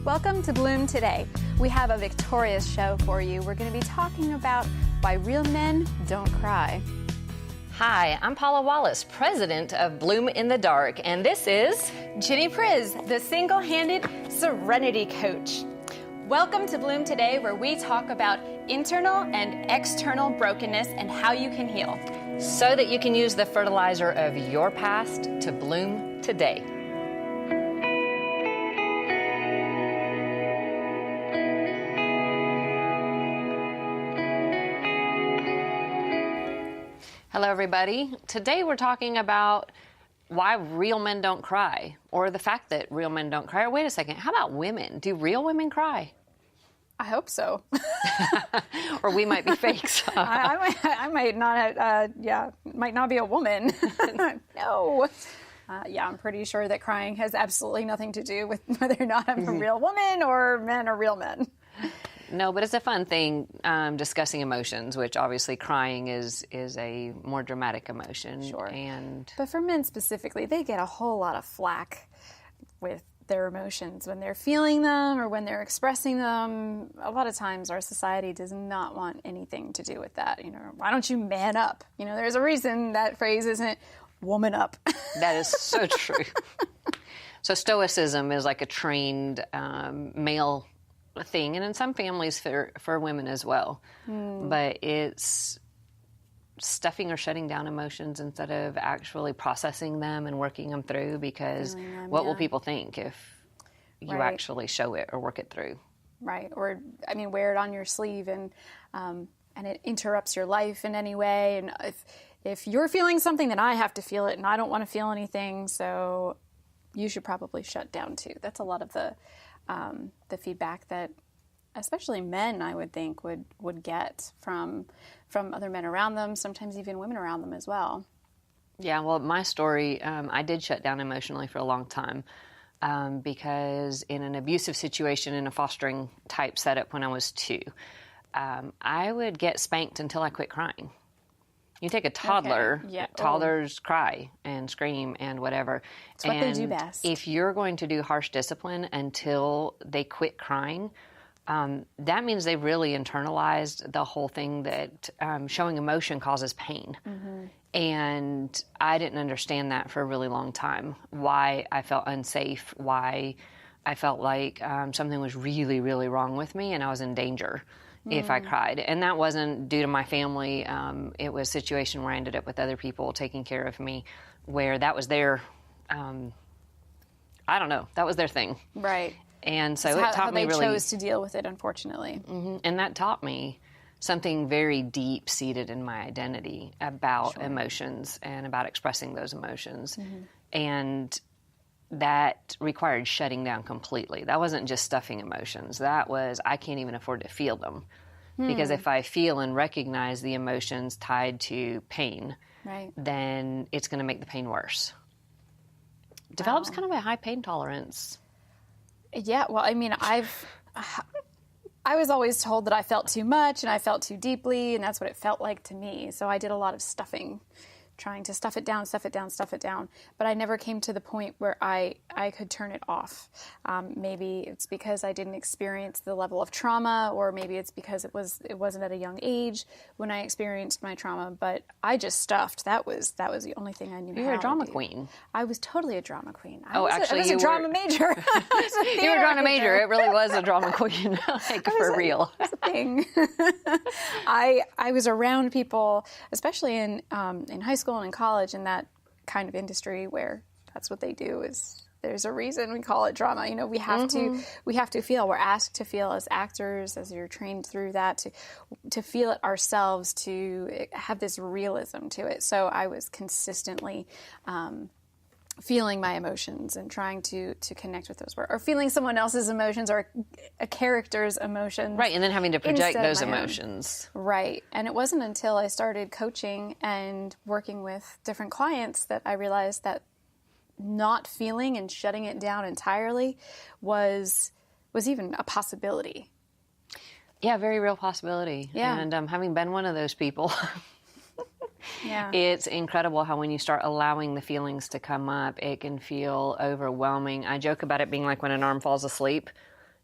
Welcome to Bloom Today. We have a victorious show for you. We're going to be talking about why real men don't cry. Hi, I'm Paula Wallace, president of Bloom in the Dark, and this is Ginny Paula, the single-handed serenity coach. Welcome to Bloom Today, where we talk about internal and external brokenness and how you can heal, so that you can use the fertilizer of your past to bloom today. Hello, everybody. Today we're talking about why real men don't cry, or the fact that real men don't cry. Or wait a second, how about women? Do real women cry? I hope so. Or we might be fakes. I might not, might not be a woman. No. I'm pretty sure that crying has absolutely nothing to do with whether or not I'm a real woman or men are real men. No, but it's a fun thing discussing emotions, which obviously crying is a more dramatic emotion. Sure. And but for men specifically, they get a whole lot of flack with their emotions when they're feeling them or when they're expressing them. A lot of times our society does not want anything to do with that. You know, why don't you man up? You know, there's a reason that phrase isn't woman up. That is so true. So stoicism is like a trained male thing, and in some families for women as well. But it's stuffing or shutting down emotions instead of actually processing them and working them through, because what will people think if you actually show it or work it through? Right. Or, I mean, wear it on your sleeve and it interrupts your life in any way. And if you're feeling something, then I have to feel it, and I don't want to feel anything, so you should probably shut down too. That's a lot of the feedback that especially men, I would think, would get from other men around them, sometimes even women around them as well. Yeah, well, my story, I did shut down emotionally for a long time because in an abusive situation in a fostering type setup when I was 2, I would get spanked until I quit crying. You take a toddler, toddlers cry and scream and whatever. It's what they do best. If you're going to do harsh discipline until they quit crying, that means they've really internalized the whole thing that showing emotion causes pain. Mm-hmm. And I didn't understand that for a really long time, why I felt unsafe, why I felt like something was really, really wrong with me and I was in danger if I cried. And that wasn't due to my family. It was a situation where I ended up with other people taking care of me, where that was their, I don't know, that was their thing. Right. And so it taught me really... How they chose to deal with it, unfortunately. Mm-hmm. And that taught me something very deep-seated in my identity about emotions and about expressing those emotions. Mm-hmm. And that required shutting down completely. That wasn't just stuffing emotions. That was, I can't even afford to feel them. Because if I feel and recognize the emotions tied to pain, then it's going to make the pain worse. Develops kind of a high pain tolerance. Yeah, well, I mean, I was always told that I felt too much and I felt too deeply, and that's what it felt like to me. So I did a lot of stuffing, trying to stuff it down. But I never came to the point where I could turn it off. Maybe it's because I didn't experience the level of trauma, or maybe it's because it wasn't at a young age when I experienced my trauma. But I just stuffed. That was the only thing I knew how to do. You were a drama queen. I was totally a drama queen. I was a drama major. You were a drama major. It really was a drama queen, for real. That's a thing. I was around people, especially in high school and in college, in that kind of industry where that's what they do. Is there's a reason we call it drama. You know, we have to feel. We're asked to feel as actors, as you're trained through that, to feel it ourselves, to have this realism to it. So I was consistently feeling my emotions and trying to connect with those, or feeling someone else's emotions or a character's emotions. Right, and then having to project those emotions. Right, and it wasn't until I started coaching and working with different clients that I realized that not feeling and shutting it down entirely was even a possibility. Yeah, very real possibility. Yeah. And having been one of those people... Yeah. It's incredible how when you start allowing the feelings to come up, it can feel overwhelming. I joke about it being like when an arm falls asleep.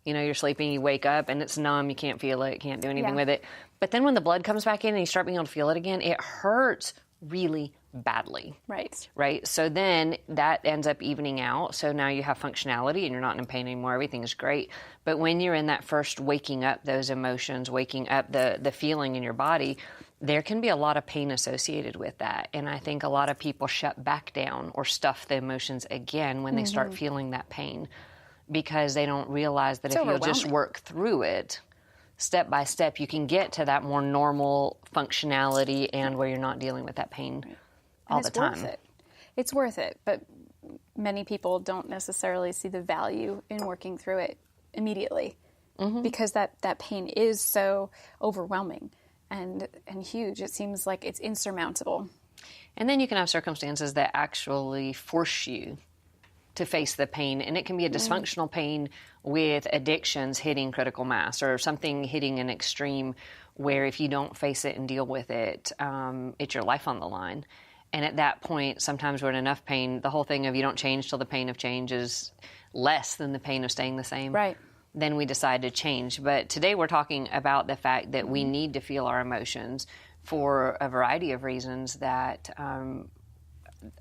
You know, you're sleeping, you wake up, and it's numb. You can't feel it, can't do anything Yeah. with it. But then when the blood comes back in and you start being able to feel it again, it hurts really badly. Right? So then that ends up evening out. So now you have functionality and you're not in pain anymore. Everything is great. But when you're in that first waking up those emotions, waking up the feeling in your body, there can be a lot of pain associated with that. And I think a lot of people shut back down or stuff the emotions again when they start feeling that pain, because they don't realize that if you'll just work through it step by step, you can get to that more normal functionality and where you're not dealing with that pain all the time. It's worth it, but many people don't necessarily see the value in working through it immediately because that pain is so overwhelming and huge. It seems like it's insurmountable. And then you can have circumstances that actually force you to face the pain, and it can be a dysfunctional pain with addictions hitting critical mass or something hitting an extreme where if you don't face it and deal with it, it's your life on the line. And at that point, sometimes we're in enough pain, the whole thing of you don't change till the pain of change is less than the pain of staying the same. Right. Then we decide to change. But today we're talking about the fact that we need to feel our emotions for a variety of reasons that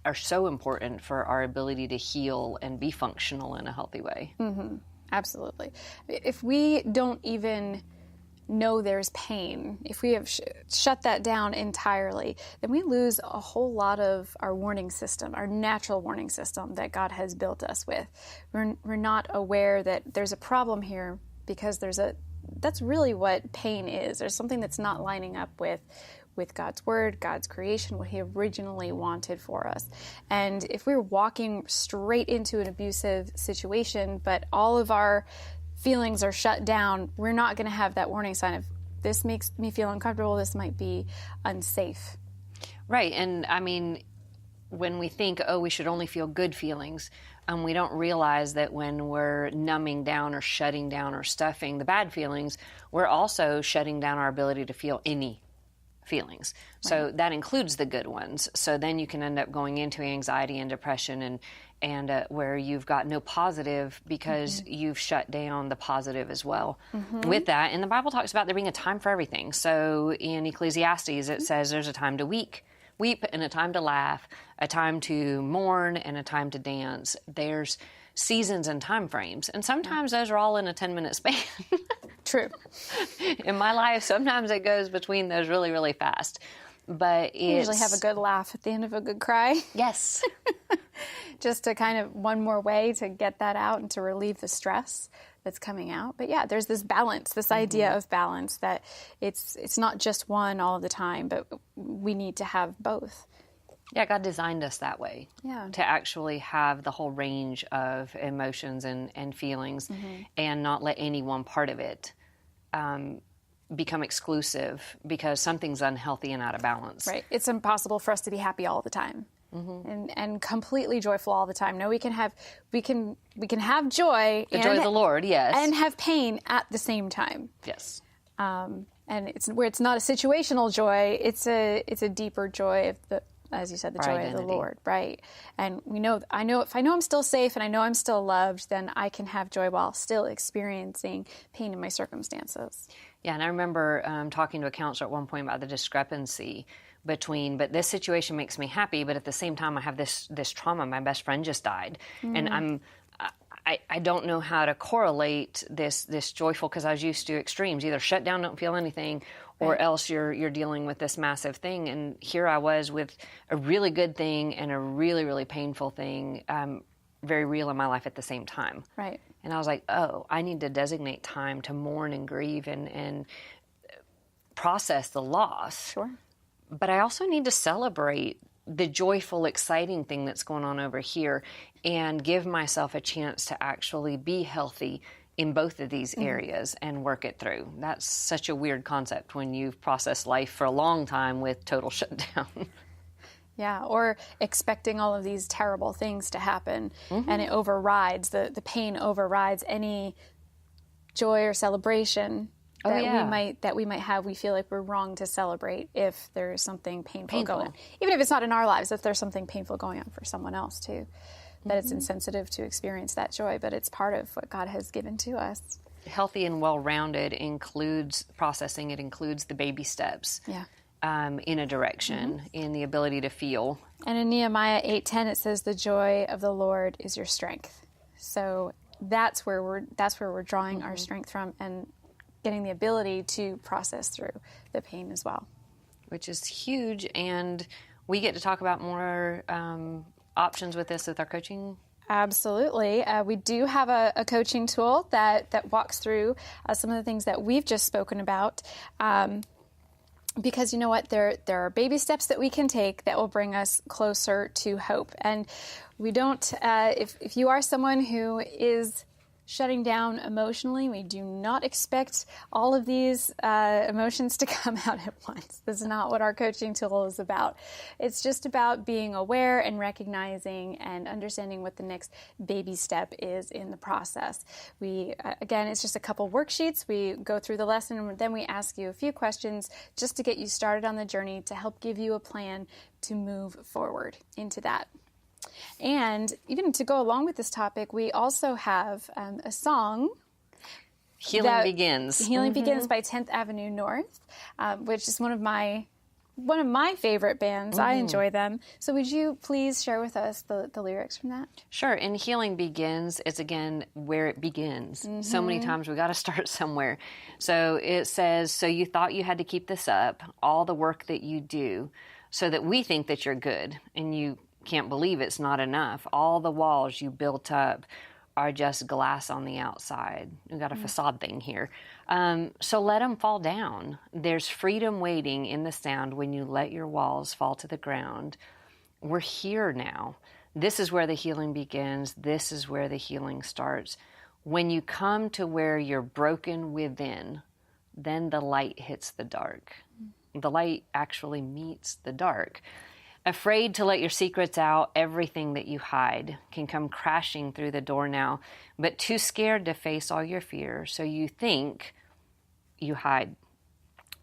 are so important for our ability to heal and be functional in a healthy way. Absolutely. If we don't even know there's pain, if we have shut that down entirely, then we lose a whole lot of our warning system, our natural warning system that God has built us with. We're not aware that there's a problem here because that's really what pain is. There's something that's not lining up with God's word, God's creation, what he originally wanted for us. And if we're walking straight into an abusive situation, but all of our feelings are shut down, we're not going to have that warning sign of, this makes me feel uncomfortable, this might be unsafe. Right. And I mean, when we think, oh, we should only feel good feelings, we don't realize that when we're numbing down or shutting down or stuffing the bad feelings, we're also shutting down our ability to feel any feelings. So that includes the good ones. So then you can end up going into anxiety and depression and where you've got no positive because you've shut down the positive as well with that. And the Bible talks about there being a time for everything. So in Ecclesiastes, it says there's a time to weep and a time to laugh, a time to mourn and a time to dance. There's seasons and time frames. And sometimes those are all in a 10-minute span. True. In my life, sometimes it goes between those really, really fast. But you usually have a good laugh at the end of a good cry. Yes. Just to kind of one more way to get that out and to relieve the stress that's coming out. But yeah, there's this balance, this idea of balance, that it's not just one all the time, but we need to have both. Yeah, God designed us that way. Yeah. To actually have the whole range of emotions and feelings and not let any one part of it become exclusive because something's unhealthy and out of balance. Right. It's impossible for us to be happy all the time and completely joyful all the time. No, we can have joy. The joy of the Lord, yes. And have pain at the same time. Yes. And it's where it's not a situational joy, it's a deeper joy of the, as you said, the joy of the Lord, right? And if I know I'm still safe and I know I'm still loved, then I can have joy while still experiencing pain in my circumstances. Yeah, and I remember talking to a counselor at one point about the discrepancy between, but this situation makes me happy, but at the same time I have this trauma. My best friend just died, and I don't know how to correlate this joyful, because I was used to extremes, either shut down, don't feel anything, or else you're dealing with this massive thing. And here I was with a really good thing and a really, really painful thing, very real in my life at the same time. Right. And I was like, oh, I need to designate time to mourn and grieve and process the loss. Sure. But I also need to celebrate the joyful, exciting thing that's going on over here and give myself a chance to actually be healthy in both of these areas and work it through. That's such a weird concept when you've processed life for a long time with total shutdown. Yeah, or expecting all of these terrible things to happen, and it overrides, the pain overrides any joy or celebration that we might have. We feel like we're wrong to celebrate if there's something painful going on. Even if it's not in our lives, if there's something painful going on for someone else too. That it's insensitive to experience that joy, but it's part of what God has given to us. healthy and well-rounded includes processing. It includes the baby steps in a direction, in the ability to feel. And in Nehemiah 8:10, it says, "The joy of the Lord is your strength." So that's where we're drawing our strength from, and getting the ability to process through the pain as well. Which is huge, and we get to talk about more options with this with our coaching. Absolutely. We do have a coaching tool that walks through some of the things that we've just spoken about. Because you know what, there are baby steps that we can take that will bring us closer to hope. And we don't, if you are someone who is shutting down emotionally, we do not expect all of these emotions to come out at once. This is not what our coaching tool is about. It's just about being aware and recognizing and understanding what the next baby step is in the process. We, again, it's just a couple worksheets. We go through the lesson, and then we ask you a few questions just to get you started on the journey, to help give you a plan to move forward into that. And even to go along with this topic, we also have a song. Healing Begins. Healing Begins by 10th Avenue North, which is one of my favorite bands. I enjoy them. So would you please share with us the lyrics from that? Sure. And Healing Begins is, again, where it begins. So many times we got to start somewhere. So it says, "So you thought you had to keep this up, all the work that you do, so that we think that you're good, and you can't believe it's not enough. All the walls you built up are just glass on the outside." We've got a facade thing here. So let them fall down. There's freedom waiting in the sound when you let your walls fall to the ground. We're here now. This is where the healing begins. This is where the healing starts. When you come to where you're broken within, then the light hits the dark. The light actually meets the dark. Afraid to let your secrets out, everything that you hide can come crashing through the door now, but too scared to face all your fear, so you think you hide.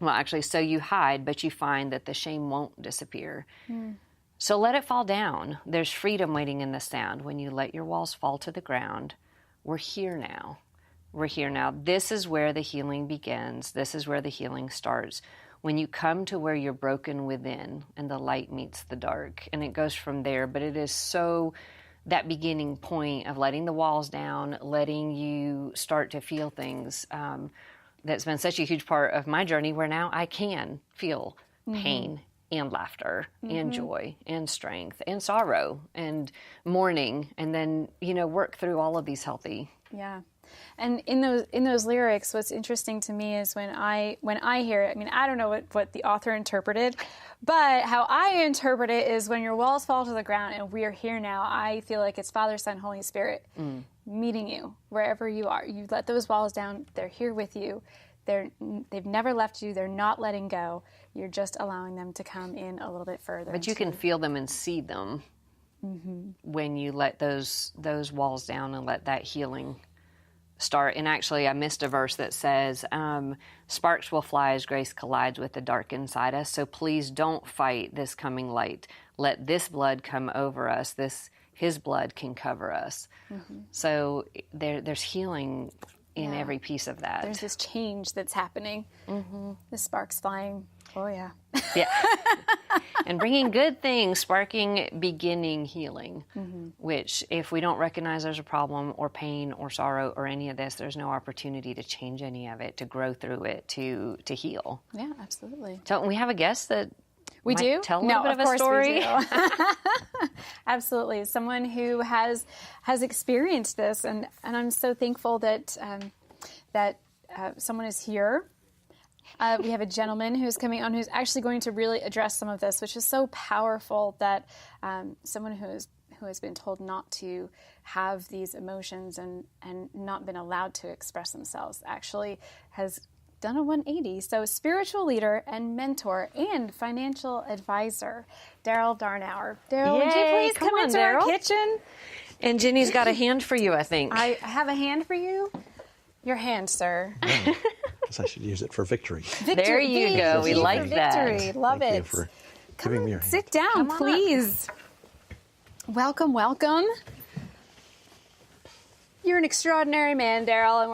Well, actually, so you hide, but you find that the shame won't disappear. So let it fall down. There's freedom waiting in the sound when you let your walls fall to the ground. We're here now. We're here now. This is where the healing begins. This is where the healing starts. When you come to where you're broken within and the light meets the dark. And it goes from there, but it is so that beginning point of letting the walls down, letting you start to feel things. That's been such a huge part of my journey, where now I can feel pain and laughter and joy and strength and sorrow and mourning, and then, work through all of these healthy. Yeah. And in those lyrics, what's interesting to me is when I hear it, I mean, I don't know what the author interpreted, but how I interpret it is, when your walls fall to the ground and we are here now, I feel like it's Father, Son, Holy Spirit meeting you wherever you are. You let those walls down. They're here with you. They've never left you. They're not letting go. You're just allowing them to come in a little bit further. But you can feel them and see them when you let those walls down and let that healing start. And actually, I missed a verse that says, "Sparks will fly as grace collides with the dark inside us. So please don't fight this coming light. Let this blood come over us. His blood can cover us." So there's healing in every piece of that. There's this change that's happening. The sparks flying. Oh, yeah. Yeah. And bringing good things, sparking beginning healing, which if we don't recognize there's a problem or pain or sorrow or any of this, there's no opportunity to change any of it, to grow through it, to heal. Yeah, absolutely. Don't we have a guest that we do tell a little bit of a story? Absolutely. Someone who has experienced this, and I'm so thankful that someone is here. We have a gentleman who's coming on who's actually going to really address some of this, which is so powerful, that someone who has been told not to have these emotions and not been allowed to express themselves actually has done a 180. So spiritual leader and mentor and financial advisor, Darrell Darnauer. Darrell, would you please come into Darrell. our kitchen? And Ginny's got a hand for you, I think. I have a hand for you. Your hand, sir. I guess I should use it for victory. There you go. We like that. Victory. Love Thank it. you for giving me your hand. Sit down, please. Welcome, welcome. You're an extraordinary man, Darrell.